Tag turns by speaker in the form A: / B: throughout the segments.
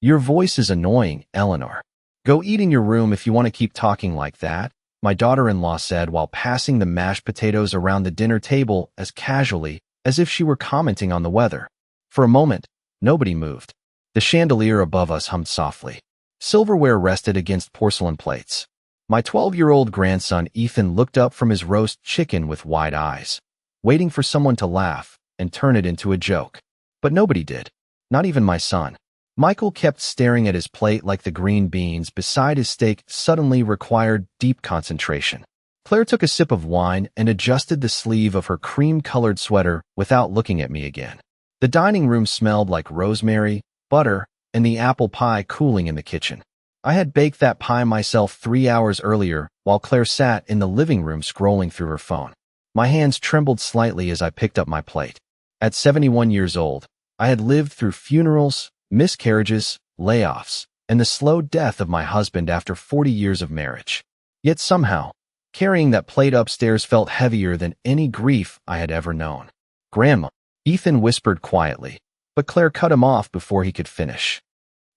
A: Your voice is annoying, Eleanor. Go eat in your room if you want to keep talking like that, my daughter-in-law said while passing the mashed potatoes around the dinner table as casually as if she were commenting on the weather. For a moment, nobody moved. The chandelier above us hummed softly. Silverware rested against porcelain plates. My 12-year-old grandson Ethan looked up from his roast chicken with wide eyes, waiting for someone to laugh and turn it into a joke. But nobody did. Not even my son. Michael kept staring at his plate like the green beans beside his steak suddenly required deep concentration. Claire took a sip of wine and adjusted the sleeve of her cream-colored sweater without looking at me again. The dining room smelled like rosemary, butter, and the apple pie cooling in the kitchen. I had baked that pie myself 3 hours earlier while Claire sat in the living room scrolling through her phone. My hands trembled slightly as I picked up my plate. At 71 years old, I had lived through funerals, miscarriages, layoffs, and the slow death of my husband after 40 years of marriage. Yet somehow, carrying that plate upstairs felt heavier than any grief I had ever known. "Grandma," Ethan whispered quietly, but Claire cut him off before he could finish.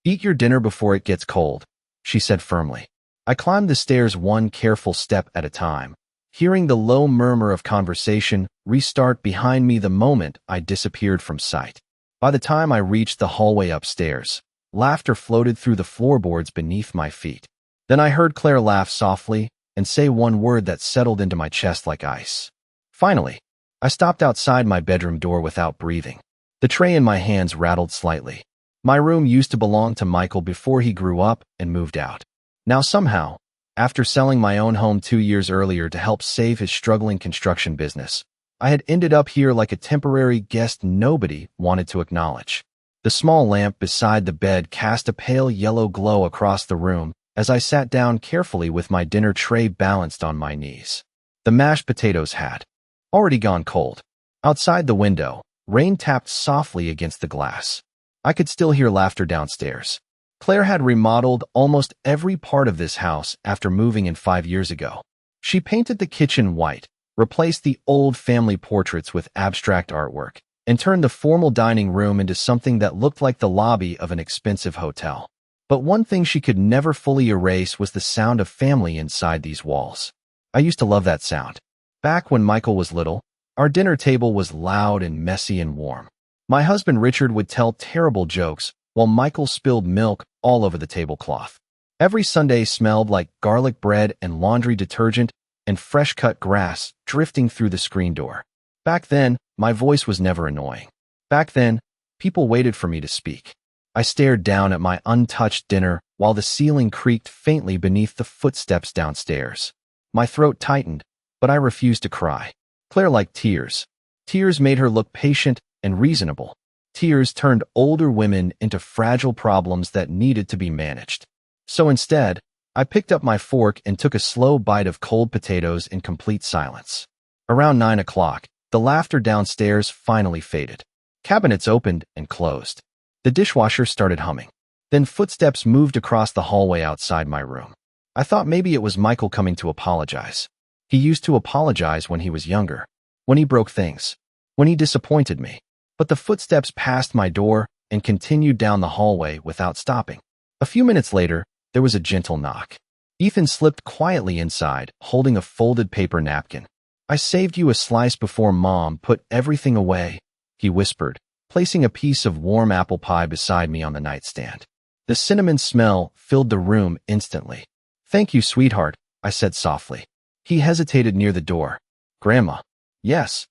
A: "Eat your dinner before it gets cold," she said firmly. I climbed the stairs one careful step at a time, hearing the low murmur of conversation restart behind me the moment I disappeared from sight. By the time I reached the hallway upstairs, laughter floated through the floorboards beneath my feet. Then I heard Claire laugh softly and say one word that settled into my chest like ice. Finally, I stopped outside my bedroom door without breathing. The tray in my hands rattled slightly. My room used to belong to Michael before he grew up and moved out. Now somehow, after selling my own home 2 years earlier to help save his struggling construction business, I had ended up here like a temporary guest nobody wanted to acknowledge. The small lamp beside the bed cast a pale yellow glow across the room as I sat down carefully with my dinner tray balanced on my knees. The mashed potatoes had already gone cold. Outside the window, rain tapped softly against the glass. I could still hear laughter downstairs. Claire had remodeled almost every part of this house after moving in 5 years ago. She painted the kitchen white, replaced the old family portraits with abstract artwork, and turned the formal dining room into something that looked like the lobby of an expensive hotel. But one thing she could never fully erase was the sound of family inside these walls. I used to love that sound. Back when Michael was little, our dinner table was loud and messy and warm. My husband Richard would tell terrible jokes while Michael spilled milk all over the tablecloth. Every Sunday smelled like garlic bread and laundry detergent and fresh-cut grass drifting through the screen door. Back then, my voice was never annoying. Back then, people waited for me to speak. I stared down at my untouched dinner while the ceiling creaked faintly beneath the footsteps downstairs. My throat tightened, but I refused to cry. Claire liked tears. Tears made her look patient and reasonable. Tears turned older women into fragile problems that needed to be managed. So instead, I picked up my fork and took a slow bite of cold potatoes in complete silence. Around 9 o'clock, the laughter downstairs finally faded. Cabinets opened and closed. The dishwasher started humming. Then footsteps moved across the hallway outside my room. I thought maybe it was Michael coming to apologize. He used to apologize when he was younger, when he broke things, when he disappointed me. But the footsteps passed my door and continued down the hallway without stopping. A few minutes later, there was a gentle knock. Ethan slipped quietly inside, holding a folded paper napkin. "I saved you a slice before Mom put everything away," he whispered, placing a piece of warm apple pie beside me on the nightstand. The cinnamon smell filled the room instantly. "Thank you, sweetheart," I said softly. He hesitated near the door. "Grandma." "Yes."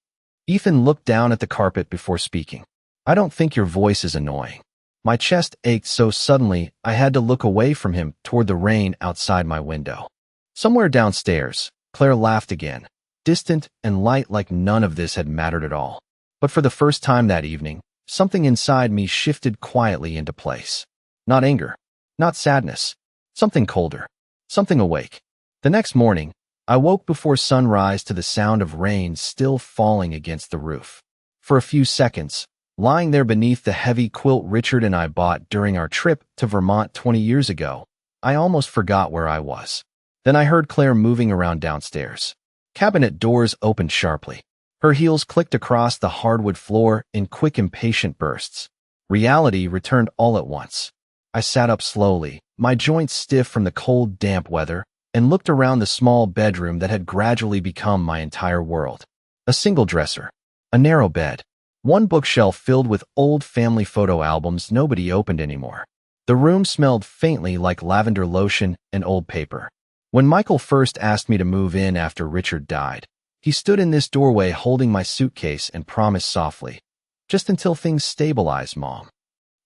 A: Ethan looked down at the carpet before speaking. "I don't think your voice is annoying." My chest ached so suddenly I had to look away from him toward the rain outside my window. Somewhere downstairs, Claire laughed again, distant and light like none of this had mattered at all. But for the first time that evening, something inside me shifted quietly into place. Not anger, not sadness, something colder, something awake. The next morning, I woke before sunrise to the sound of rain still falling against the roof. For a few seconds, lying there beneath the heavy quilt Richard and I bought during our trip to Vermont 20 years ago, I almost forgot where I was. Then I heard Claire moving around downstairs. Cabinet doors opened sharply. Her heels clicked across the hardwood floor in quick, impatient bursts. Reality returned all at once. I sat up slowly, my joints stiff from the cold, damp weather, and looked around the small bedroom that had gradually become my entire world. A single dresser, a narrow bed, one bookshelf filled with old family photo albums nobody opened anymore. The room smelled faintly like lavender lotion and old paper. When Michael first asked me to move in after Richard died, he stood in this doorway holding my suitcase and promised softly, "Just until things stabilize, Mom."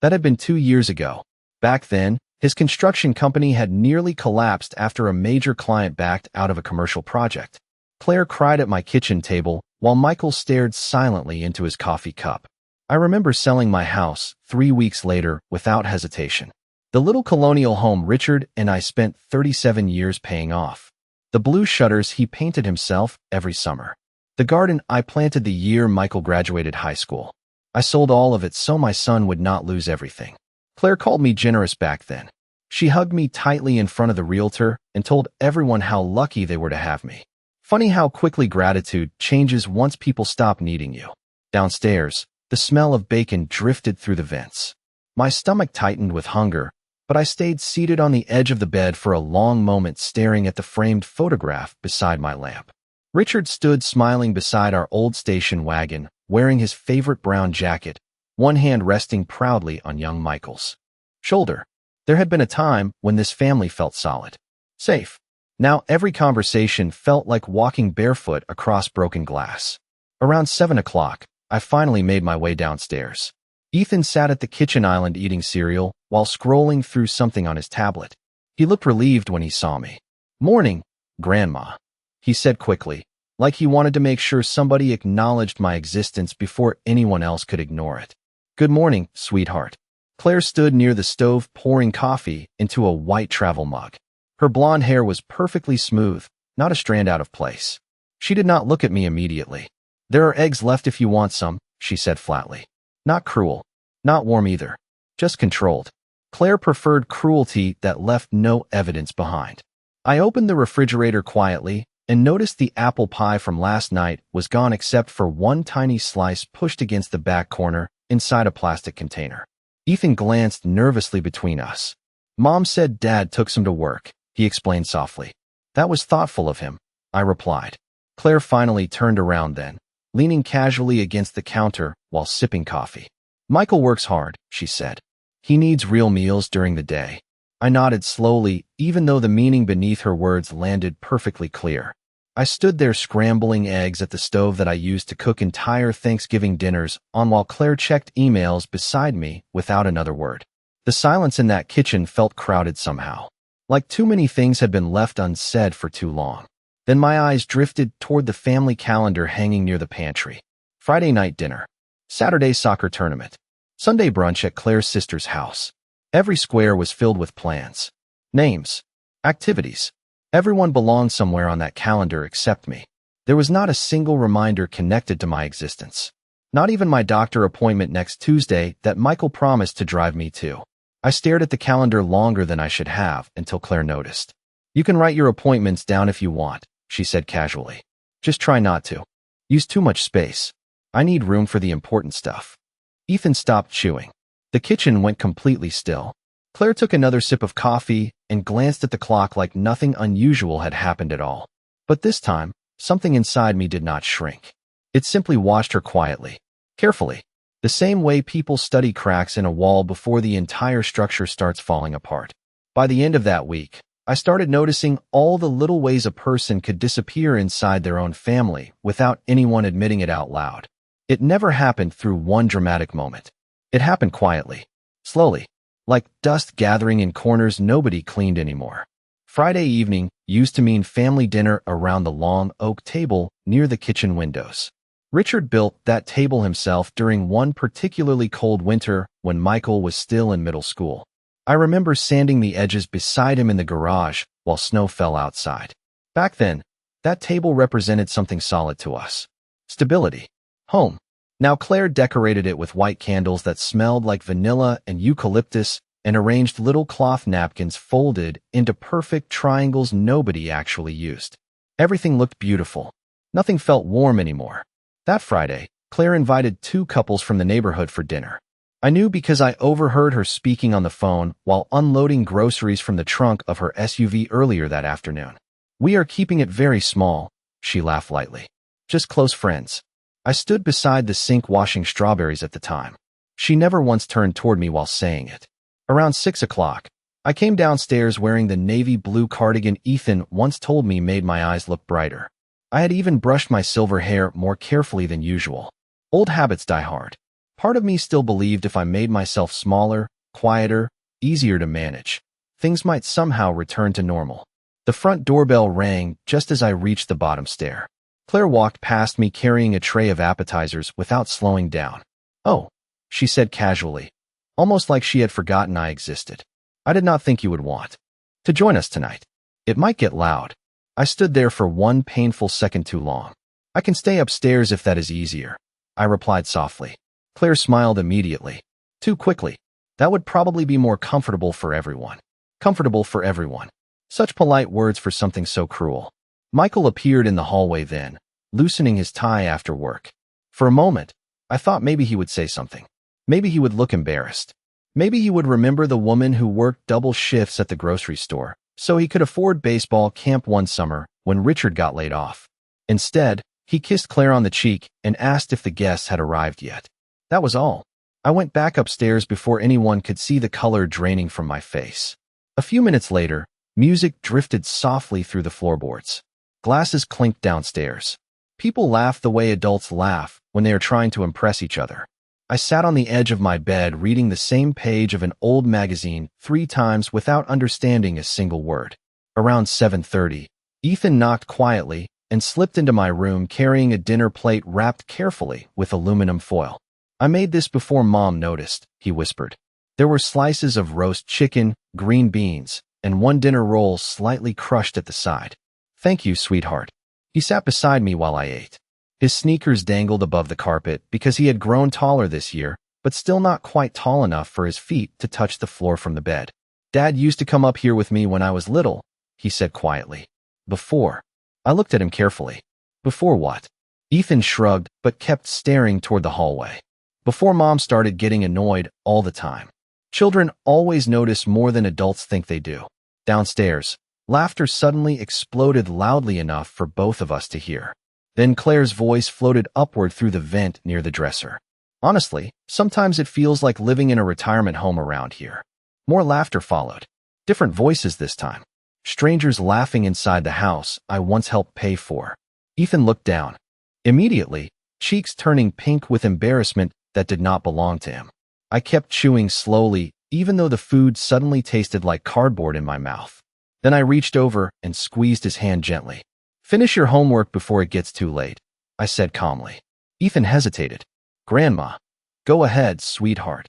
A: That had been 2 years ago. Back then, his construction company had nearly collapsed after a major client backed out of a commercial project. Claire cried at my kitchen table while Michael stared silently into his coffee cup. I remember selling my house 3 weeks later without hesitation. The little colonial home Richard and I spent 37 years paying off. The blue shutters he painted himself every summer. The garden I planted the year Michael graduated high school. I sold all of it so my son would not lose everything. Claire called me generous back then. She hugged me tightly in front of the realtor and told everyone how lucky they were to have me. Funny how quickly gratitude changes once people stop needing you. Downstairs, the smell of bacon drifted through the vents. My stomach tightened with hunger, but I stayed seated on the edge of the bed for a long moment staring at the framed photograph beside my lamp. Richard stood smiling beside our old station wagon, wearing his favorite brown jacket, one hand resting proudly on young Michael's shoulder. There had been a time when this family felt solid, safe. Now every conversation felt like walking barefoot across broken glass. Around 7 o'clock, I finally made my way downstairs. Ethan sat at the kitchen island eating cereal while scrolling through something on his tablet. He looked relieved when he saw me. "Morning, Grandma," he said quickly, like he wanted to make sure somebody acknowledged my existence before anyone else could ignore it. "Good morning, sweetheart." Claire stood near the stove pouring coffee into a white travel mug. Her blonde hair was perfectly smooth, not a strand out of place. She did not look at me immediately. "There are eggs left if you want some," she said flatly. Not cruel, not warm either, just controlled. Claire preferred cruelty that left no evidence behind. I opened the refrigerator quietly and noticed the apple pie from last night was gone except for one tiny slice pushed against the back corner inside a plastic container. Ethan glanced nervously between us. "Mom said Dad took some to work," he explained softly. "That was thoughtful of him," I replied. Claire finally turned around then, leaning casually against the counter while sipping coffee. "Michael works hard," she said. "He needs real meals during the day." I nodded slowly, even though the meaning beneath her words landed perfectly clear. I stood there scrambling eggs at the stove that I used to cook entire Thanksgiving dinners on while Claire checked emails beside me without another word. The silence in that kitchen felt crowded somehow, like too many things had been left unsaid for too long. Then my eyes drifted toward the family calendar hanging near the pantry. Friday night dinner, Saturday soccer tournament, Sunday brunch at Claire's sister's house. Every square was filled with plans, names, activities. Everyone belonged somewhere on that calendar except me. There was not a single reminder connected to my existence. Not even my doctor appointment next Tuesday that Michael promised to drive me to. I stared at the calendar longer than I should have until Claire noticed. "You can write your appointments down if you want," she said casually. "Just try not to use too much space. I need room for the important stuff." Ethan stopped chewing. The kitchen went completely still. Claire took another sip of coffee and glanced at the clock like nothing unusual had happened at all. But this time, something inside me did not shrink. It simply watched her quietly, carefully, the same way people study cracks in a wall before the entire structure starts falling apart. By the end of that week, I started noticing all the little ways a person could disappear inside their own family without anyone admitting it out loud. It never happened through one dramatic moment. It happened quietly, slowly, like dust gathering in corners nobody cleaned anymore. Friday evening used to mean family dinner around the long oak table near the kitchen windows. Richard built that table himself during one particularly cold winter when Michael was still in middle school. I remember sanding the edges beside him in the garage while snow fell outside. Back then, that table represented something solid to us. Stability. Home. Now Claire decorated it with white candles that smelled like vanilla and eucalyptus and arranged little cloth napkins folded into perfect triangles nobody actually used. Everything looked beautiful. Nothing felt warm anymore. That Friday, Claire invited 2 couples from the neighborhood for dinner. I knew because I overheard her speaking on the phone while unloading groceries from the trunk of her SUV earlier that afternoon. We are keeping it very small, she laughed lightly. Just close friends. I stood beside the sink washing strawberries at the time. She never once turned toward me while saying it. Around 6 o'clock, I came downstairs wearing the navy blue cardigan Ethan once told me made my eyes look brighter. I had even brushed my silver hair more carefully than usual. Old habits die hard. Part of me still believed if I made myself smaller, quieter, easier to manage, things might somehow return to normal. The front doorbell rang just as I reached the bottom stair. Claire walked past me carrying a tray of appetizers without slowing down. "Oh," she said casually, almost like she had forgotten I existed. "I did not think you would want to join us tonight. It might get loud." I stood there for one painful second too long. "I can stay upstairs if that is easier," I replied softly. Claire smiled immediately. Too quickly. "That would probably be more comfortable for everyone." Comfortable for everyone. Such polite words for something so cruel. Michael appeared in the hallway then, loosening his tie after work. For a moment, I thought maybe he would say something. Maybe he would look embarrassed. Maybe he would remember the woman who worked double shifts at the grocery store, so he could afford baseball camp one summer when Richard got laid off. Instead, he kissed Claire on the cheek and asked if the guests had arrived yet. That was all. I went back upstairs before anyone could see the color draining from my face. A few minutes later, music drifted softly through the floorboards. Glasses clinked downstairs. People laughed the way adults laugh when they are trying to impress each other. I sat on the edge of my bed reading the same page of an old magazine 3 times without understanding a single word. Around 7:30, Ethan knocked quietly and slipped into my room carrying a dinner plate wrapped carefully with aluminum foil. "I made this before Mom noticed," he whispered. There were slices of roast chicken, green beans, and one dinner roll slightly crushed at the side. "Thank you, sweetheart." He sat beside me while I ate. His sneakers dangled above the carpet because he had grown taller this year, but still not quite tall enough for his feet to touch the floor from the bed. "Dad used to come up here with me when I was little," he said quietly. "Before." I looked at him carefully. "Before what?" Ethan shrugged, but kept staring toward the hallway. "Before Mom started getting annoyed all the time." Children always notice more than adults think they do. Downstairs, laughter suddenly exploded loudly enough for both of us to hear. Then Claire's voice floated upward through the vent near the dresser. "Honestly, sometimes it feels like living in a retirement home around here." More laughter followed. Different voices this time. Strangers laughing inside the house I once helped pay for. Ethan looked down. Immediately, cheeks turning pink with embarrassment that did not belong to him. I kept chewing slowly, even though the food suddenly tasted like cardboard in my mouth. Then I reached over and squeezed his hand gently. "Finish your homework before it gets too late," I said calmly. Ethan hesitated. "Grandma." "Go ahead, sweetheart."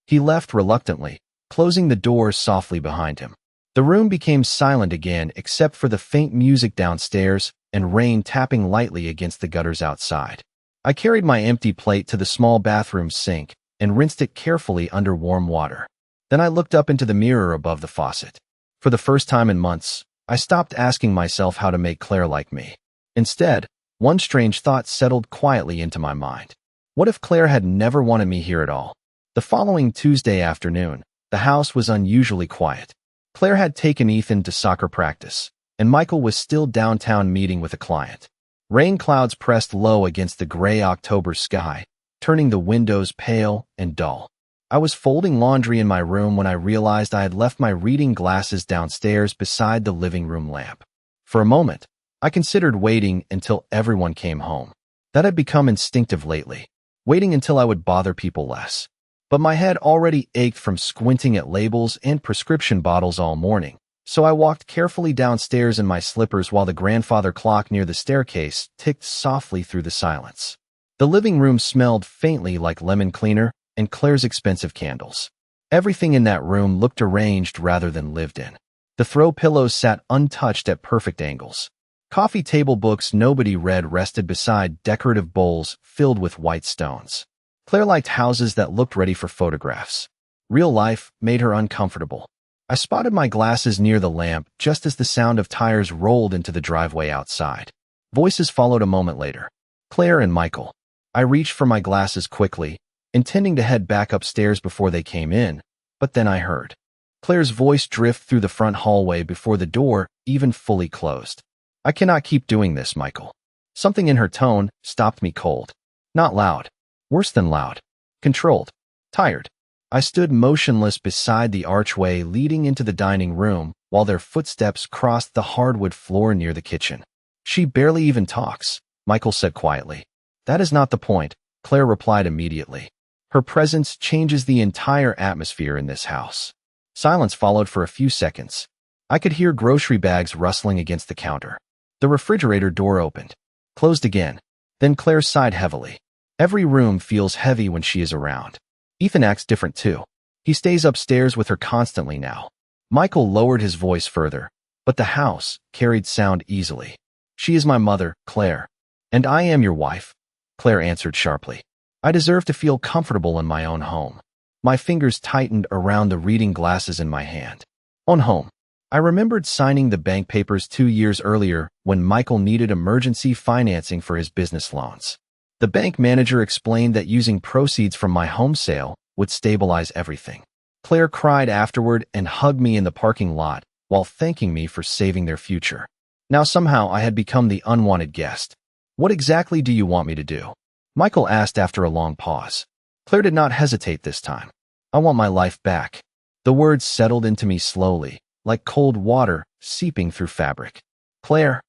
A: He left reluctantly, closing the door softly behind him. The room became silent again except for the faint music downstairs and rain tapping lightly against the gutters outside. I carried my empty plate to the small bathroom sink and rinsed it carefully under warm water. Then I looked up into the mirror above the faucet. For the first time in months, I stopped asking myself how to make Claire like me. Instead, one strange thought settled quietly into my mind. What if Claire had never wanted me here at all? The following Tuesday afternoon, the house was unusually quiet. Claire had taken Ethan to soccer practice, and Michael was still downtown meeting with a client. Rain clouds pressed low against the gray October sky, turning the windows pale and dull. I was folding laundry in my room when I realized I had left my reading glasses downstairs beside the living room lamp. For a moment, I considered waiting until everyone came home. That had become instinctive lately, waiting until I would bother people less. But my head already ached from squinting at labels and prescription bottles all morning, so I walked carefully downstairs in my slippers while the grandfather clock near the staircase ticked softly through the silence. The living room smelled faintly like lemon cleaner and Claire's expensive candles. Everything in that room looked arranged rather than lived in. The throw pillows sat untouched at perfect angles. Coffee table books nobody read rested beside decorative bowls filled with white stones. Claire liked houses that looked ready for photographs. Real life made her uncomfortable. I spotted my glasses near the lamp just as the sound of tires rolled into the driveway outside. Voices followed a moment later. Claire and Michael. I reached for my glasses quickly, intending to head back upstairs before they came in, but then I heard Claire's voice drift through the front hallway before the door even fully closed. I cannot keep doing this, Michael. Something in her tone stopped me cold. Not loud. Worse than loud. Controlled. Tired. I stood motionless beside the archway leading into the dining room while their footsteps crossed the hardwood floor near the kitchen. She barely even talks, Michael said quietly. That is not the point, Claire replied immediately. Her presence changes the entire atmosphere in this house. Silence followed for a few seconds. I could hear grocery bags rustling against the counter. The refrigerator door opened. Closed again. Then Claire sighed heavily. Every room feels heavy when she is around. Ethan acts different too. He stays upstairs with her constantly now. Michael lowered his voice further, but the house carried sound easily. She is my mother, Claire. And I am your wife, Claire answered sharply. I deserve to feel comfortable in my own home. My fingers tightened around the reading glasses in my hand. On home. I remembered signing the bank papers 2 years earlier when Michael needed emergency financing for his business loans. The bank manager explained that using proceeds from my home sale would stabilize everything. Claire cried afterward and hugged me in the parking lot while thanking me for saving their future. Now somehow I had become the unwanted guest. What exactly do you want me to do? Michael asked after a long pause. Claire did not hesitate this time. I want my life back. The words settled into me slowly, like cold water seeping through fabric. Claire.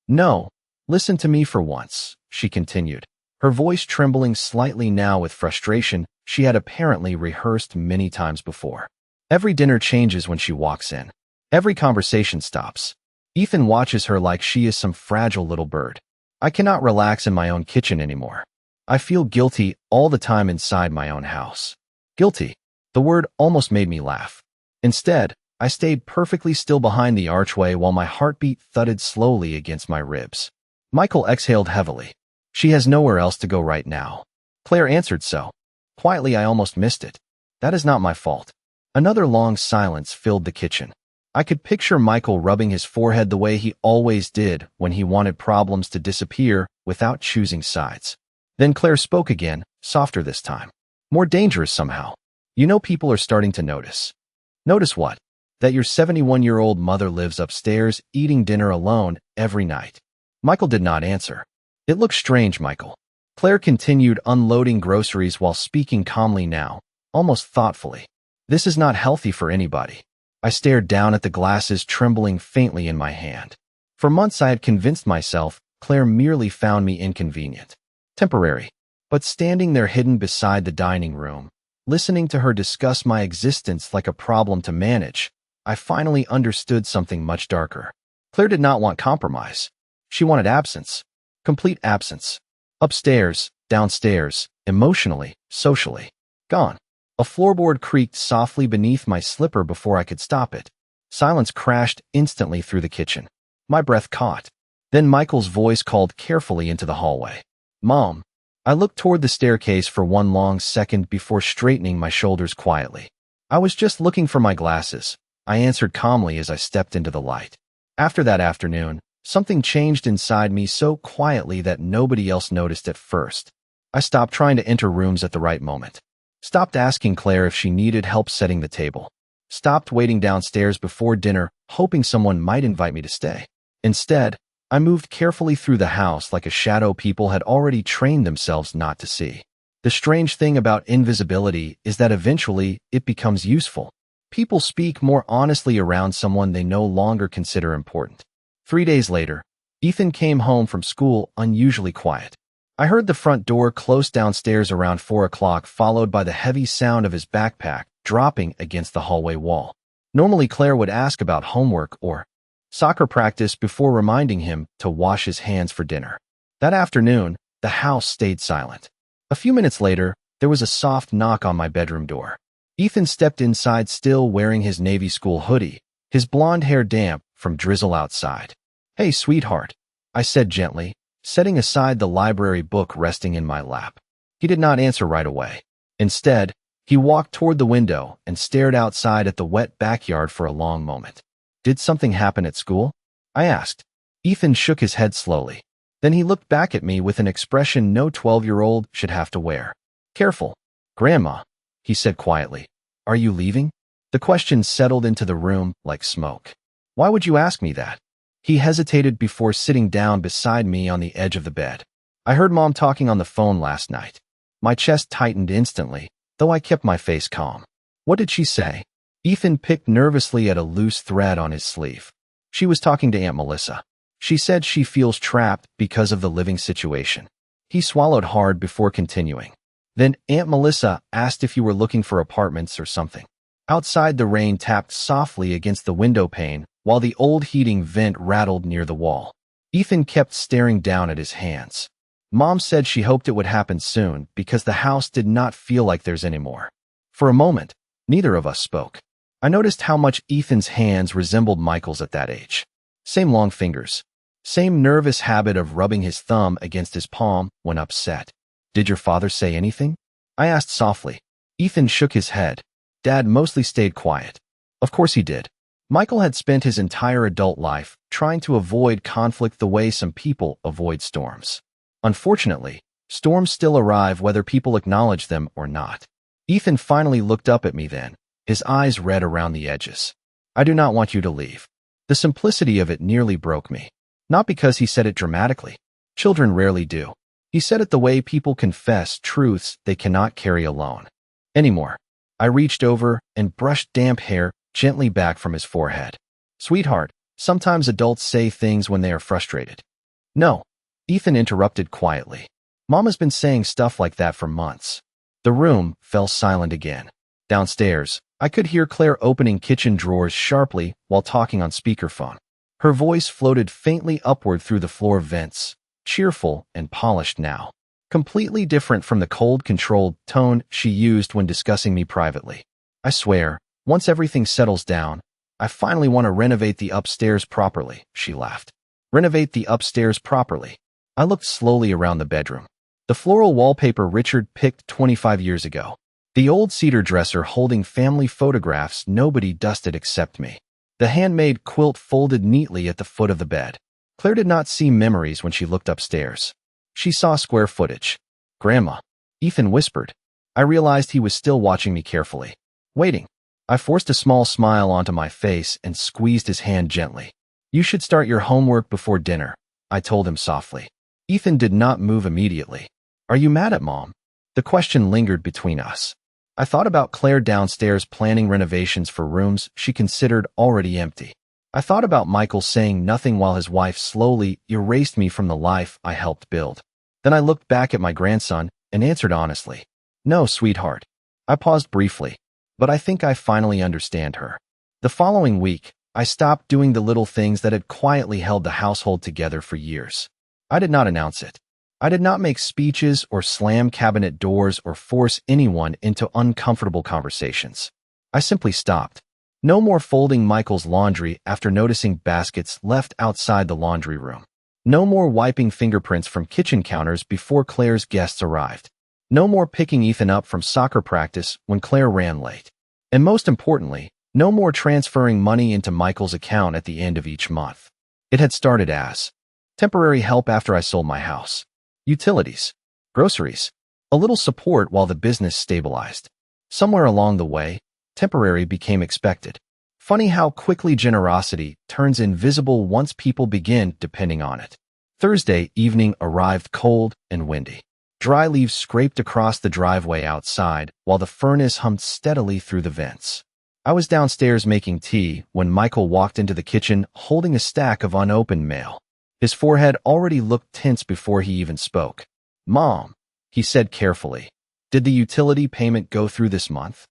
A: No, listen to me for once, she continued, her voice trembling slightly now with frustration she had apparently rehearsed many times before. Every dinner changes when she walks in. Every conversation stops. Ethan watches her like she is some fragile little bird. I cannot relax in my own kitchen anymore. I feel guilty all the time inside my own house. Guilty. The word almost made me laugh. Instead, I stayed perfectly still behind the archway while my heartbeat thudded slowly against my ribs. Michael exhaled heavily. She has nowhere else to go right now. Claire answered so. Quietly, I almost missed it. That is not my fault. Another long silence filled the kitchen. I could picture Michael rubbing his forehead the way he always did when he wanted problems to disappear without choosing sides. Then Claire spoke again, softer this time. More dangerous somehow. You know, people are starting to notice. Notice what? That your 71-year-old mother lives upstairs eating dinner alone every night. Michael did not answer. It looks strange, Michael. Claire continued unloading groceries while speaking calmly now, almost thoughtfully. This is not healthy for anybody. I stared down at the glasses trembling faintly in my hand. For months I had convinced myself Claire merely found me inconvenient. Temporary. But standing there hidden beside the dining room, listening to her discuss my existence like a problem to manage, I finally understood something much darker. Claire did not want compromise. She wanted absence. Complete absence. Upstairs, downstairs, emotionally, socially. Gone. A floorboard creaked softly beneath my slipper before I could stop it. Silence crashed instantly through the kitchen. My breath caught. Then Michael's voice called carefully into the hallway. Mom. I looked toward the staircase for one long second before straightening my shoulders quietly. I was just looking for my glasses, I answered calmly as I stepped into the light. After that afternoon, something changed inside me so quietly that nobody else noticed at first. I stopped trying to enter rooms at the right moment. Stopped asking Claire if she needed help setting the table. Stopped waiting downstairs before dinner, hoping someone might invite me to stay. Instead, I moved carefully through the house like a shadow people had already trained themselves not to see. The strange thing about invisibility is that eventually it becomes useful. People speak more honestly around someone they no longer consider important. 3 days later, Ethan came home from school unusually quiet. I heard the front door close downstairs around 4 o'clock, followed by the heavy sound of his backpack dropping against the hallway wall. Normally, Claire would ask about homework or soccer practice before reminding him to wash his hands for dinner. That afternoon, the house stayed silent. A few minutes later, there was a soft knock on my bedroom door. Ethan stepped inside still wearing his Navy school hoodie, his blonde hair damp from drizzle outside. Hey, sweetheart, I said gently, setting aside the library book resting in my lap. He did not answer right away. Instead, he walked toward the window and stared outside at the wet backyard for a long moment. Did something happen at school? I asked. Ethan shook his head slowly. Then he looked back at me with an expression no 12-year-old should have to wear. Careful. Grandma, he said quietly, are you leaving? The question settled into the room like smoke. Why would you ask me that? He hesitated before sitting down beside me on the edge of the bed. I heard Mom talking on the phone last night. My chest tightened instantly, though I kept my face calm. What did she say? Ethan picked nervously at a loose thread on his sleeve. She was talking to Aunt Melissa. She said she feels trapped because of the living situation. He swallowed hard before continuing. Then Aunt Melissa asked if you were looking for apartments or something. Outside, the rain tapped softly against the window pane while the old heating vent rattled near the wall. Ethan kept staring down at his hands. Mom said she hoped it would happen soon because the house did not feel like theirs anymore. For a moment, neither of us spoke. I noticed how much Ethan's hands resembled Michael's at that age. Same long fingers. Same nervous habit of rubbing his thumb against his palm when upset. Did your father say anything? I asked softly. Ethan shook his head. Dad mostly stayed quiet. Of course he did. Michael had spent his entire adult life trying to avoid conflict the way some people avoid storms. Unfortunately, storms still arrive whether people acknowledge them or not. Ethan finally looked up at me then, his eyes red around the edges. I do not want you to leave. The simplicity of it nearly broke me. Not because he said it dramatically. Children rarely do. He said it the way people confess truths they cannot carry alone. Anymore. I reached over and brushed damp hair gently back from his forehead. Sweetheart, sometimes adults say things when they are frustrated. No, Ethan interrupted quietly. Mom has been saying stuff like that for months. The room fell silent again. Downstairs, I could hear Claire opening kitchen drawers sharply while talking on speakerphone. Her voice floated faintly upward through the floor vents, cheerful and polished now. Completely different from the cold, controlled tone she used when discussing me privately. I swear, once everything settles down, I finally want to renovate the upstairs properly, she laughed. Renovate the upstairs properly. I looked slowly around the bedroom. The floral wallpaper Richard picked 25 years ago. The old cedar dresser holding family photographs nobody dusted except me. The handmade quilt folded neatly at the foot of the bed. Claire did not see memories when she looked upstairs. She saw square footage. Grandma, Ethan whispered. I realized he was still watching me carefully. Waiting. I forced a small smile onto my face and squeezed his hand gently. You should start your homework before dinner, I told him softly. Ethan did not move immediately. Are you mad at Mom? The question lingered between us. I thought about Claire downstairs planning renovations for rooms she considered already empty. I thought about Michael saying nothing while his wife slowly erased me from the life I helped build. Then I looked back at my grandson and answered honestly. No, sweetheart. I paused briefly, but I think I finally understand her. The following week, I stopped doing the little things that had quietly held the household together for years. I did not announce it. I did not make speeches or slam cabinet doors or force anyone into uncomfortable conversations. I simply stopped. No more folding Michael's laundry after noticing baskets left outside the laundry room. No more wiping fingerprints from kitchen counters before Claire's guests arrived. No more picking Ethan up from soccer practice when Claire ran late. And most importantly, no more transferring money into Michael's account at the end of each month. It had started as temporary help after I sold my house, utilities, groceries, a little support while the business stabilized. Somewhere along the way, temporary became expected. Funny how quickly generosity turns invisible once people begin depending on it. Thursday evening arrived cold and windy. Dry leaves scraped across the driveway outside while the furnace hummed steadily through the vents. I was downstairs making tea when Michael walked into the kitchen holding a stack of unopened mail. His forehead already looked tense before he even spoke. Mom, he said carefully, did the utility payment go through this month?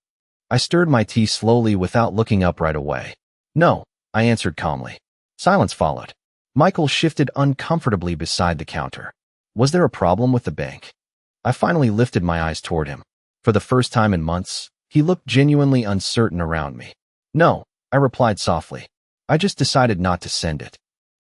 A: I stirred my tea slowly without looking up right away. No, I answered calmly. Silence followed. Michael shifted uncomfortably beside the counter. Was there a problem with the bank? I finally lifted my eyes toward him. For the first time in months, he looked genuinely uncertain around me. No, I replied softly. I just decided not to send it.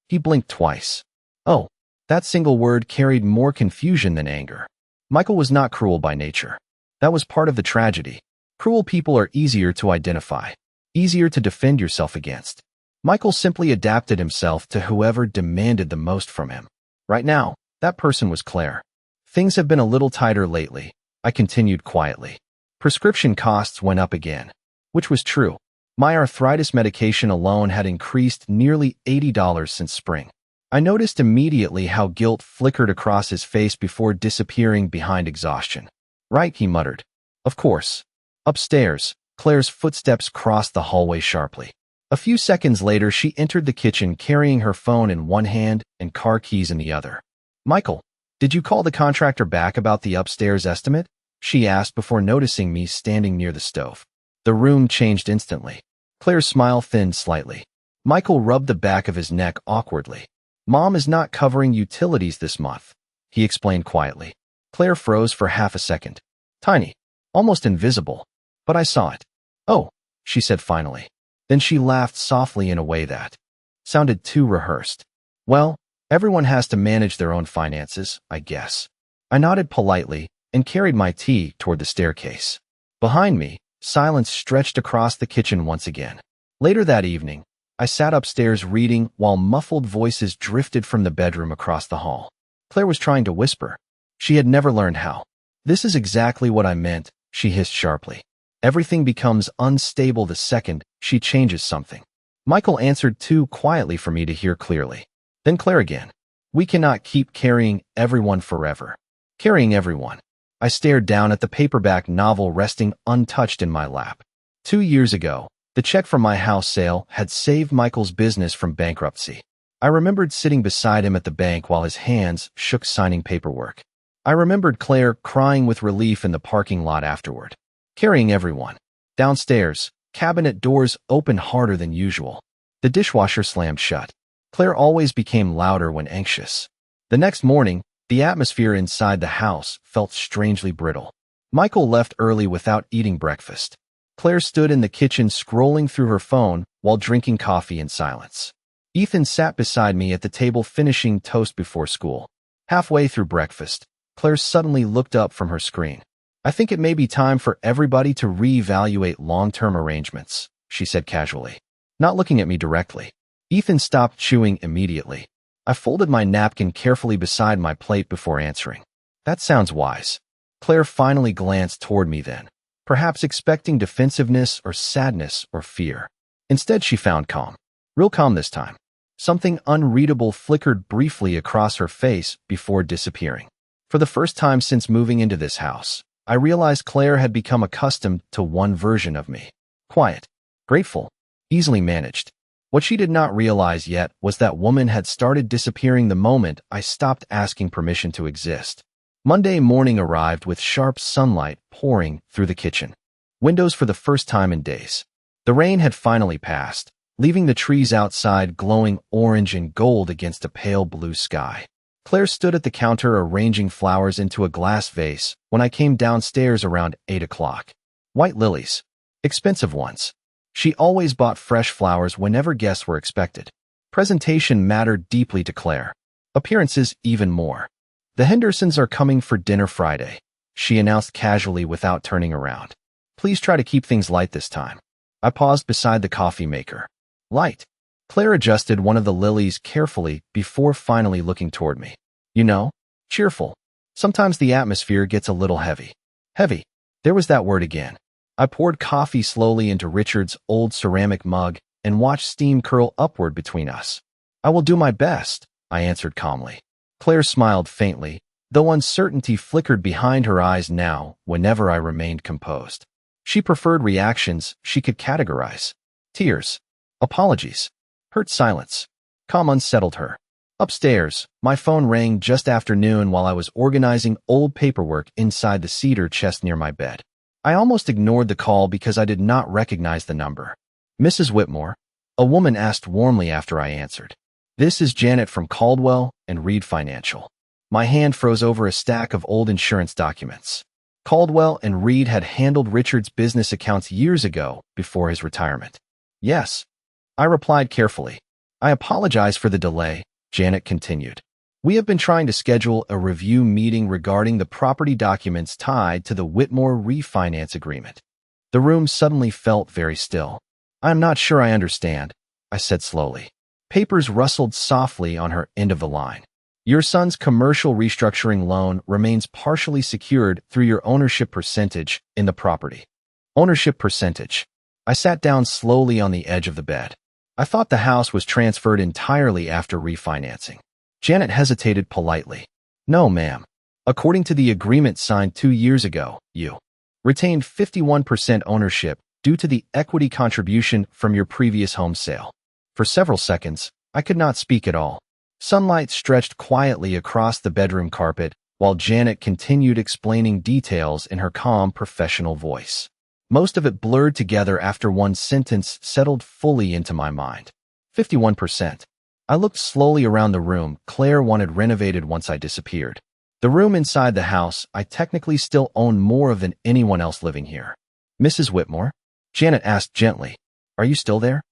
A: He blinked twice. Oh, that single word carried more confusion than anger. Michael was not cruel by nature. That was part of the tragedy. Cruel people are easier to identify, easier to defend yourself against. Michael simply adapted himself to whoever demanded the most from him. Right now, that person was Claire. Things have been a little tighter lately, I continued quietly. Prescription costs went up again, which was true. My arthritis medication alone had increased nearly $80 since spring. I noticed immediately how guilt flickered across his face before disappearing behind exhaustion. Right, he muttered. Of course. Upstairs, Claire's footsteps crossed the hallway sharply. A few seconds later, she entered the kitchen carrying her phone in one hand and car keys in the other. Michael, did you call the contractor back about the upstairs estimate? She asked before noticing me standing near the stove. The room changed instantly. Claire's smile thinned slightly. Michael rubbed the back of his neck awkwardly. Mom is not covering utilities this month, he explained quietly. Claire froze for half a second. Tiny, almost invisible, but I saw it. Oh, she said finally. Then she laughed softly in a way that sounded too rehearsed. Well, everyone has to manage their own finances, I guess. I nodded politely and carried my tea toward the staircase. Behind me, silence stretched across the kitchen once again. Later that evening, I sat upstairs reading while muffled voices drifted from the bedroom across the hall. Claire was trying to whisper. She had never learned how. This is exactly what I meant, she hissed sharply. Everything becomes unstable the second she changes something. Michael answered too quietly for me to hear clearly. Then Claire again. We cannot keep carrying everyone forever. Carrying everyone. I stared down at the paperback novel resting untouched in my lap. 2 years ago, the check from my house sale had saved Michael's business from bankruptcy. I remembered sitting beside him at the bank while his hands shook signing paperwork. I remembered Claire crying with relief in the parking lot afterward. Carrying everyone. Downstairs, cabinet doors opened harder than usual. The dishwasher slammed shut. Claire always became louder when anxious. The next morning, the atmosphere inside the house felt strangely brittle. Michael left early without eating breakfast. Claire stood in the kitchen scrolling through her phone while drinking coffee in silence. Ethan sat beside me at the table finishing toast before school. Halfway through breakfast, Claire suddenly looked up from her screen. I think it may be time for everybody to reevaluate long-term arrangements, she said casually, not looking at me directly. Ethan stopped chewing immediately. I folded my napkin carefully beside my plate before answering. That sounds wise. Claire finally glanced toward me then, perhaps expecting defensiveness or sadness or fear. Instead, she found calm. Real calm this time. Something unreadable flickered briefly across her face before disappearing. For the first time since moving into this house, I realized Claire had become accustomed to one version of me. Quiet, grateful, easily managed. What she did not realize yet was that woman had started disappearing the moment I stopped asking permission to exist. Monday morning arrived with sharp sunlight pouring through the kitchen. Windows for the first time in days. The rain had finally passed, leaving the trees outside glowing orange and gold against a pale blue sky. Claire stood at the counter arranging flowers into a glass vase when I came downstairs around 8 o'clock. White lilies. Expensive ones. She always bought fresh flowers whenever guests were expected. Presentation mattered deeply to Claire. Appearances even more. The Hendersons are coming for dinner Friday, she announced casually without turning around. Please try to keep things light this time. I paused beside the coffee maker. Light. Claire adjusted one of the lilies carefully before finally looking toward me. You know, cheerful. Sometimes the atmosphere gets a little heavy. Heavy. There was that word again. I poured coffee slowly into Richard's old ceramic mug and watched steam curl upward between us. I will do my best, I answered calmly. Claire smiled faintly, though uncertainty flickered behind her eyes now whenever I remained composed. She preferred reactions she could categorize. Tears. Apologies. Hurt silence. Calm unsettled her. Upstairs, my phone rang just after noon while I was organizing old paperwork inside the cedar chest near my bed. I almost ignored the call because I did not recognize the number. Mrs. Whitmore, a woman asked warmly after I answered. This is Janet from Caldwell and Reed Financial. My hand froze over a stack of old insurance documents. Caldwell and Reed had handled Richard's business accounts years ago before his retirement. Yes, I replied carefully. I apologize for the delay, Janet continued. We have been trying to schedule a review meeting regarding the property documents tied to the Whitmore refinance agreement. The room suddenly felt very still. I am not sure I understand, I said slowly. Papers rustled softly on her end of the line. Your son's commercial restructuring loan remains partially secured through your ownership percentage in the property. Ownership percentage. I sat down slowly on the edge of the bed. I thought the house was transferred entirely after refinancing. Janet hesitated politely. No, ma'am. According to the agreement signed 2 years ago, you retained 51% ownership due to the equity contribution from your previous home sale. For several seconds, I could not speak at all. Sunlight stretched quietly across the bedroom carpet while Janet continued explaining details in her calm, professional voice. Most of it blurred together after one sentence settled fully into my mind. 51%. I looked slowly around the room Claire wanted renovated once I disappeared. The room inside the house I technically still own more of than anyone else living here. Mrs. Whitmore? Janet asked gently. Are you still there?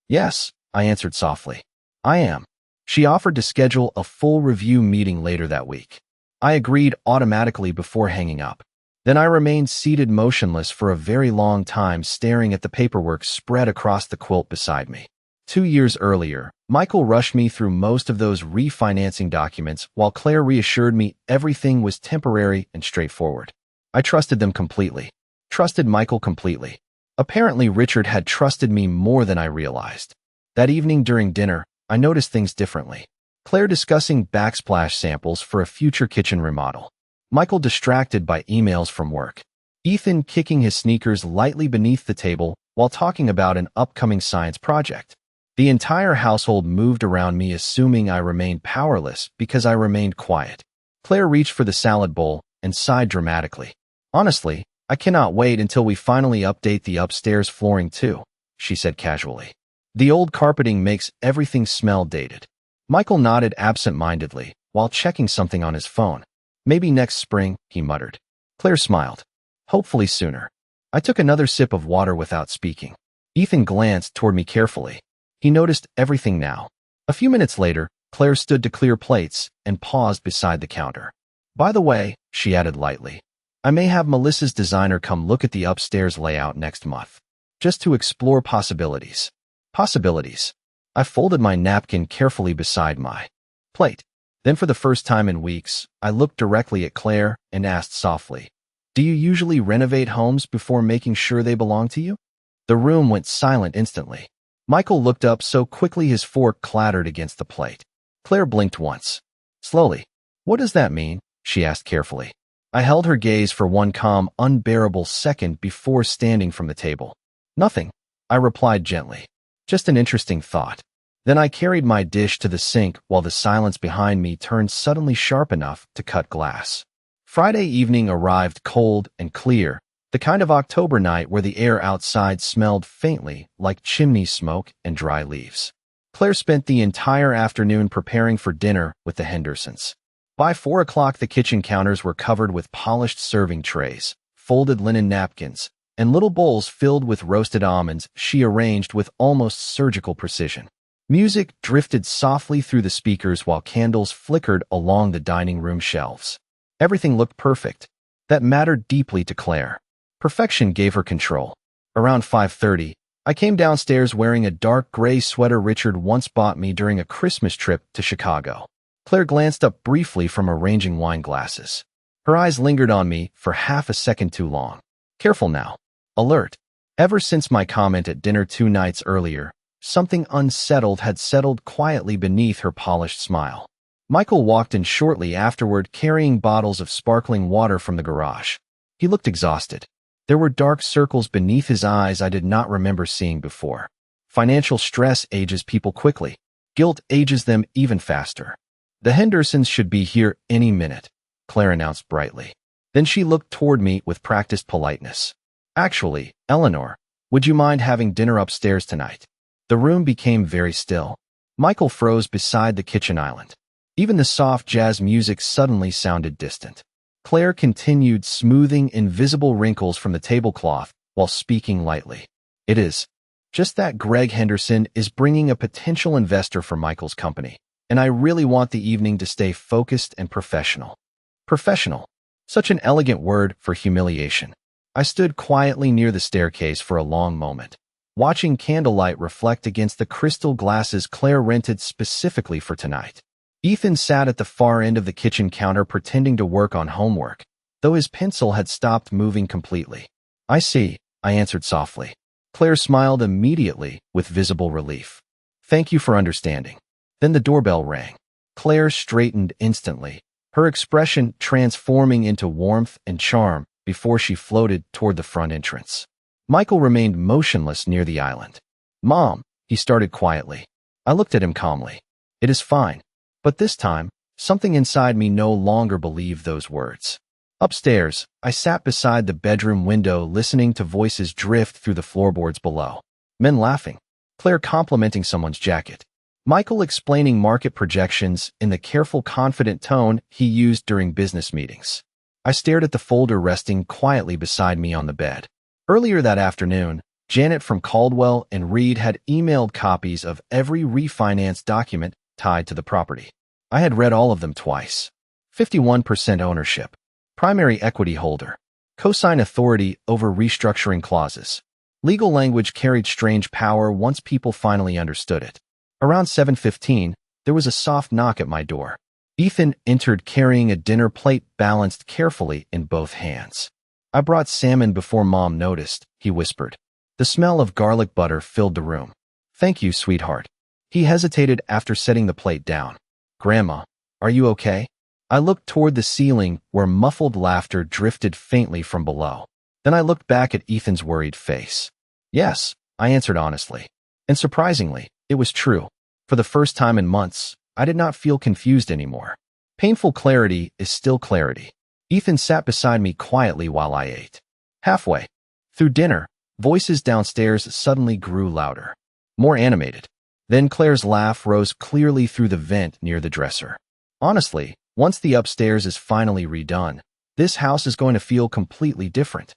A: Yes, I answered softly. I am. She offered to schedule a full review meeting later that week. I agreed automatically before hanging up. Then I remained seated motionless for a very long time, staring at the paperwork spread across the quilt beside me. 2 years earlier, Michael rushed me through most of those refinancing documents while Claire reassured me everything was temporary and straightforward. I trusted them completely. Trusted Michael completely. Apparently, Richard had trusted me more than I realized. That evening during dinner, I noticed things differently. Claire discussing backsplash samples for a future kitchen remodel. Michael distracted by emails from work. Ethan kicking his sneakers lightly beneath the table while talking about an upcoming science project. The entire household moved around me, assuming I remained powerless because I remained quiet. Claire reached for the salad bowl and sighed dramatically. Honestly, I cannot wait until we finally update the upstairs flooring too, she said casually. The old carpeting makes everything smell dated. Michael nodded absent-mindedly while checking something on his phone. Maybe next spring, he muttered. Claire smiled. Hopefully sooner. I took another sip of water without speaking. Ethan glanced toward me carefully. He noticed everything now. A few minutes later, Claire stood to clear plates and paused beside the counter. By the way, she added lightly, I may have Melissa's designer come look at the upstairs layout next month, just to explore possibilities. Possibilities. I folded my napkin carefully beside my plate. Then for the first time in weeks, I looked directly at Claire and asked softly, Do you usually renovate homes before making sure they belong to you? The room went silent instantly. Michael looked up so quickly his fork clattered against the plate. Claire blinked once. Slowly. What does that mean? She asked carefully. I held her gaze for one calm, unbearable second before standing from the table. Nothing, I replied gently. Just an interesting thought. Then I carried my dish to the sink while the silence behind me turned suddenly sharp enough to cut glass. Friday evening arrived cold and clear, the kind of October night where the air outside smelled faintly like chimney smoke and dry leaves. Claire spent the entire afternoon preparing for dinner with the Hendersons. By 4 o'clock, the kitchen counters were covered with polished serving trays, folded linen napkins, and little bowls filled with roasted almonds she arranged with almost surgical precision. Music drifted softly through the speakers while candles flickered along the dining room shelves. Everything looked perfect. That mattered deeply to Claire. Perfection gave her control. Around 5:30, I came downstairs wearing a dark gray sweater Richard once bought me during a Christmas trip to Chicago. Claire glanced up briefly from arranging wine glasses. Her eyes lingered on me for half a second too long. Careful now. Alert. Ever since my comment at dinner 2 nights earlier, something unsettled had settled quietly beneath her polished smile. Michael walked in shortly afterward carrying bottles of sparkling water from the garage. He looked exhausted. There were dark circles beneath his eyes I did not remember seeing before. Financial stress ages people quickly. Guilt ages them even faster. The Hendersons should be here any minute, Claire announced brightly. Then she looked toward me with practiced politeness. Actually, Eleanor, would you mind having dinner upstairs tonight? The room became very still. Michael froze beside the kitchen island. Even the soft jazz music suddenly sounded distant. Claire continued smoothing invisible wrinkles from the tablecloth while speaking lightly. It is just that Greg Henderson is bringing a potential investor for Michael's company, and I really want the evening to stay focused and professional. Professional. Such an elegant word for humiliation. I stood quietly near the staircase for a long moment, watching candlelight reflect against the crystal glasses Claire rented specifically for tonight. Ethan sat at the far end of the kitchen counter pretending to work on homework, though his pencil had stopped moving completely. I see, I answered softly. Claire smiled immediately with visible relief. Thank you for understanding. Then the doorbell rang. Claire straightened instantly, her expression transforming into warmth and charm before she floated toward the front entrance. Michael remained motionless near the island. Mom, he started quietly. I looked at him calmly. It is fine. But this time, something inside me no longer believed those words. Upstairs, I sat beside the bedroom window listening to voices drift through the floorboards below. Men laughing. Claire complimenting someone's jacket. Michael explaining market projections in the careful, confident tone he used during business meetings. I stared at the folder resting quietly beside me on the bed. Earlier that afternoon, Janet from Caldwell and Reed had emailed copies of every refinance document tied to the property. I had read all of them twice. 51% ownership. Primary equity holder. Cosign authority over restructuring clauses. Legal language carried strange power once people finally understood it. Around 7:15, there was a soft knock at my door. Ethan entered carrying a dinner plate balanced carefully in both hands. I brought salmon before Mom noticed, he whispered. The smell of garlic butter filled the room. Thank you, sweetheart. He hesitated after setting the plate down. Grandma, are you okay? I looked toward the ceiling where muffled laughter drifted faintly from below. Then I looked back at Ethan's worried face. Yes, I answered honestly. And surprisingly, it was true. For the first time in months, I did not feel confused anymore. Painful clarity is still clarity. Ethan sat beside me quietly while I ate. Halfway through dinner, voices downstairs suddenly grew louder, more animated. Then Claire's laugh rose clearly through the vent near the dresser. Honestly, once the upstairs is finally redone, this house is going to feel completely different.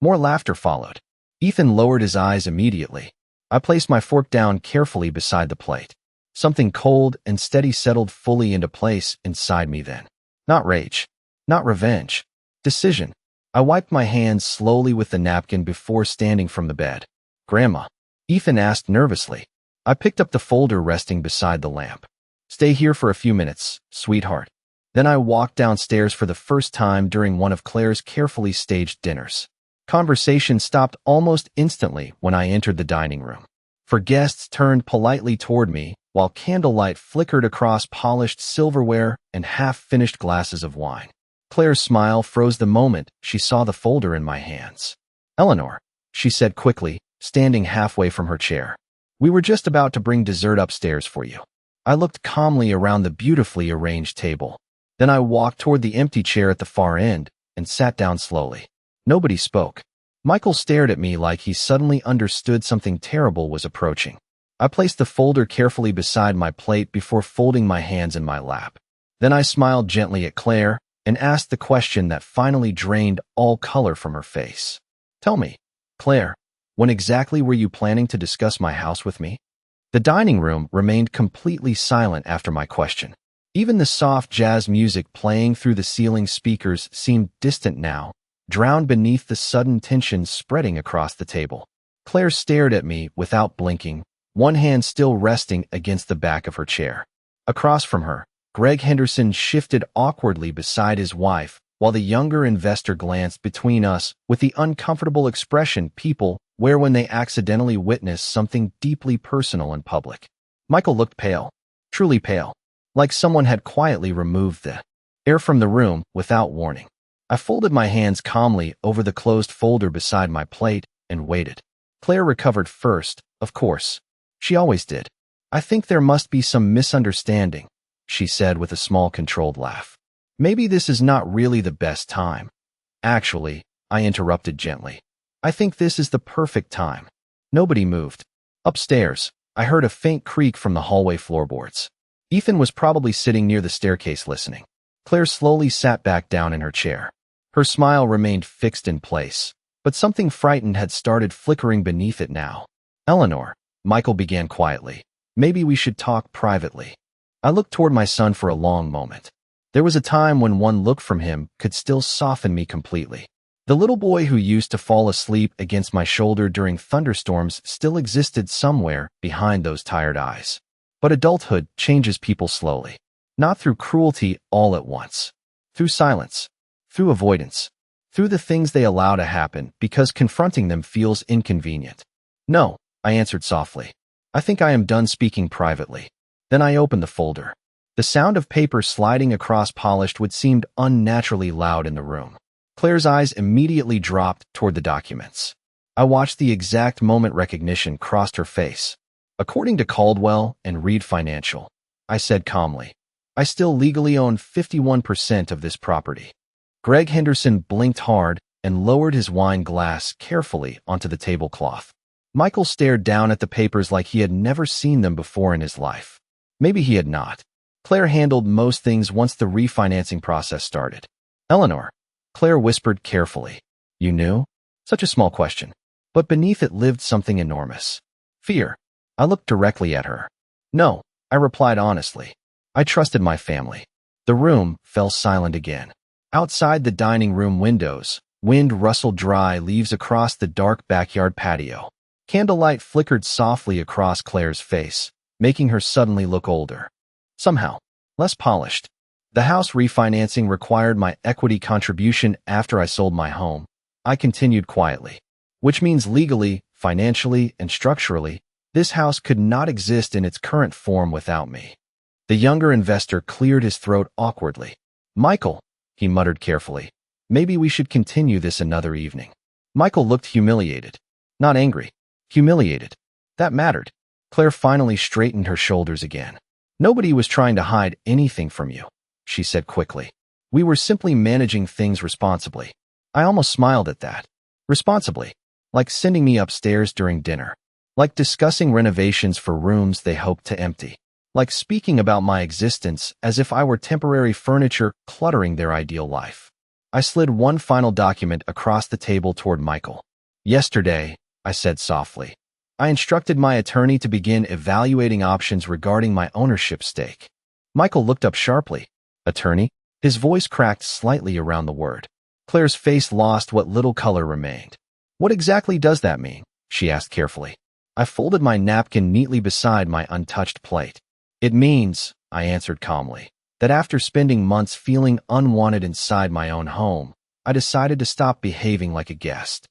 A: More laughter followed. Ethan lowered his eyes immediately. I placed my fork down carefully beside the plate. Something cold and steady settled fully into place inside me then. Not rage. Not revenge. Decision. I wiped my hands slowly with the napkin before standing from the bed. Grandma, Ethan asked nervously. I picked up the folder resting beside the lamp. Stay here for a few minutes, sweetheart. Then I walked downstairs for the first time during one of Claire's carefully staged dinners. Conversation stopped almost instantly when I entered the dining room. For guests turned politely toward me, while candlelight flickered across polished silverware and half-finished glasses of wine. Claire's smile froze the moment she saw the folder in my hands. Eleanor, she said quickly, standing halfway from her chair. We were just about to bring dessert upstairs for you. I looked calmly around the beautifully arranged table. Then I walked toward the empty chair at the far end and sat down slowly. Nobody spoke. Michael stared at me like he suddenly understood something terrible was approaching. I placed the folder carefully beside my plate before folding my hands in my lap. Then I smiled gently at Claire and asked the question that finally drained all color from her face. Tell me, Claire, when exactly were you planning to discuss my house with me? The dining room remained completely silent after my question. Even the soft jazz music playing through the ceiling speakers seemed distant now, drowned beneath the sudden tension spreading across the table. Claire stared at me without blinking, one hand still resting against the back of her chair. Across from her, Greg Henderson shifted awkwardly beside his wife, while the younger investor glanced between us with the uncomfortable expression people wear when they accidentally witness something deeply personal in public. Michael looked pale, truly pale, like someone had quietly removed the air from the room without warning. I folded my hands calmly over the closed folder beside my plate and waited. Claire recovered first, of course. She always did. I think there must be some misunderstanding, she said with a small controlled laugh. Maybe this is not really the best time. Actually, I interrupted gently. I think this is the perfect time. Nobody moved. Upstairs, I heard a faint creak from the hallway floorboards. Ethan was probably sitting near the staircase listening. Claire slowly sat back down in her chair. Her smile remained fixed in place, but something frightened had started flickering beneath it now. Eleanor, Michael began quietly, maybe we should talk privately. I looked toward my son for a long moment. There was a time when one look from him could still soften me completely. The little boy who used to fall asleep against my shoulder during thunderstorms still existed somewhere behind those tired eyes. But adulthood changes people slowly. Not through cruelty all at once. Through silence. Through avoidance. Through the things they allow to happen because confronting them feels inconvenient. No, I answered softly. I think I am done speaking privately. Then I opened the folder. The sound of paper sliding across polished wood seemed unnaturally loud in the room. Claire's eyes immediately dropped toward the documents. I watched the exact moment recognition crossed her face. According to Caldwell and Reed Financial, I said calmly, I still legally own 51% of this property. Greg Henderson blinked hard and lowered his wine glass carefully onto the tablecloth. Michael stared down at the papers like he had never seen them before in his life. Maybe he had not. Claire handled most things once the refinancing process started. Eleanor, Claire whispered carefully. You knew? Such a small question. But beneath it lived something enormous. Fear. I looked directly at her. No, I replied honestly. I trusted my family. The room fell silent again. Outside the dining room windows, wind rustled dry leaves across the dark backyard patio. Candlelight flickered softly across Claire's face, making her suddenly look older. Somehow, less polished. The house refinancing required my equity contribution after I sold my home. I continued quietly. Which means legally, financially, and structurally, this house could not exist in its current form without me. The younger investor cleared his throat awkwardly. Michael, he muttered carefully, maybe we should continue this another evening. Michael looked humiliated. Not angry. Humiliated. That mattered. Claire finally straightened her shoulders again. Nobody was trying to hide anything from you, she said quickly. We were simply managing things responsibly. I almost smiled at that. Responsibly. Like sending me upstairs during dinner. Like discussing renovations for rooms they hoped to empty. Like speaking about my existence as if I were temporary furniture cluttering their ideal life. I slid one final document across the table toward Michael. Yesterday, I said softly, I instructed my attorney to begin evaluating options regarding my ownership stake. Michael looked up sharply. Attorney? His voice cracked slightly around the word. Claire's face lost what little color remained. What exactly does that mean? She asked carefully. I folded my napkin neatly beside my untouched plate. It means, I answered calmly, that after spending months feeling unwanted inside my own home, I decided to stop behaving like a guest.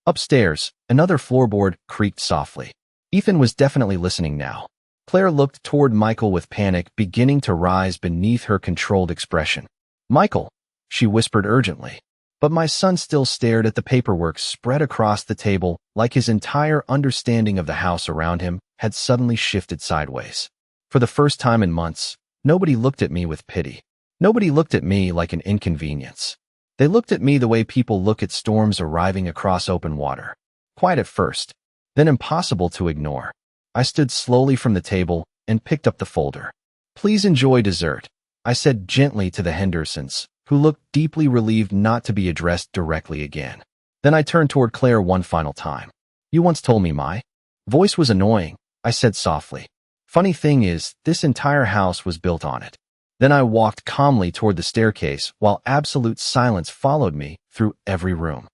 A: Upstairs, another floorboard creaked softly. Ethan was definitely listening now. Claire looked toward Michael with panic beginning to rise beneath her controlled expression. Michael, she whispered urgently. But my son still stared at the paperwork spread across the table like his entire understanding of the house around him had suddenly shifted sideways. For the first time in months, nobody looked at me with pity. Nobody looked at me like an inconvenience. They looked at me the way people look at storms arriving across open water. Quiet at first, then impossible to ignore. I stood slowly from the table and picked up the folder. Please enjoy dessert, I said gently to the Hendersons, who looked deeply relieved not to be addressed directly again. Then I turned toward Claire one final time. You once told me my voice was annoying, I said softly. Funny thing is, this entire house was built on it. Then I walked calmly toward the staircase while absolute silence followed me through every room.